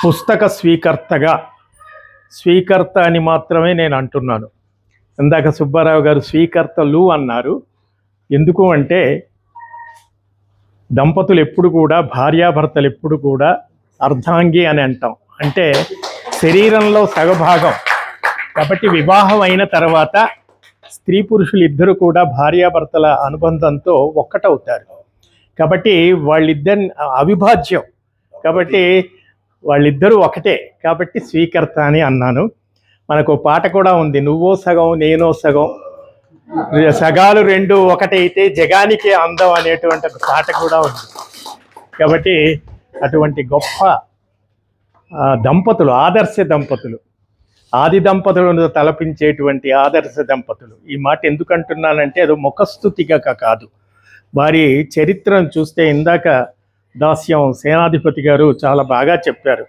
పుస్తక స్వీకర్త అని మాత్రమే నేను అంటున్నాను. ఇందాక సుబ్బారావు గారు స్వీకర్తలు అన్నారు. ఎందుకు అంటే దంపతులు ఎప్పుడు కూడా, భార్యాభర్తలు ఎప్పుడు కూడా అర్ధాంగి అని అంటాం. అంటే శరీరంలో సగభాగం. కాబట్టి వివాహం అయిన తర్వాత స్త్రీ పురుషులు ఇద్దరు కూడా భార్యాభర్తల అనుబంధంతో ఒక్కటవుతారు. కాబట్టి వాళ్ళిద్దరి అవిభాజ్యం. కాబట్టి వాళ్ళిద్దరూ ఒకటే. కాబట్టి స్వీకర్త అని అన్నాను. మనకు పాట కూడా ఉంది, నువ్వో సగం నేనో సగం, సగాలు రెండు ఒకటైతే జగానికి అందం అనేటువంటి ఒక పాట కూడా ఉంది. కాబట్టి అటువంటి గొప్ప దంపతులు, ఆదర్శ దంపతులు, ఆది దంపతులను తలపించేటువంటి ఆదర్శ దంపతులు. ఈ మాట ఎందుకంటున్నానంటే అది ముఖస్తుతిగా కాదు, వారి చరిత్రను చూస్తే ఇందాక దాస్యం సేనాధిపతి గారు చాలా బాగా చెప్పారు.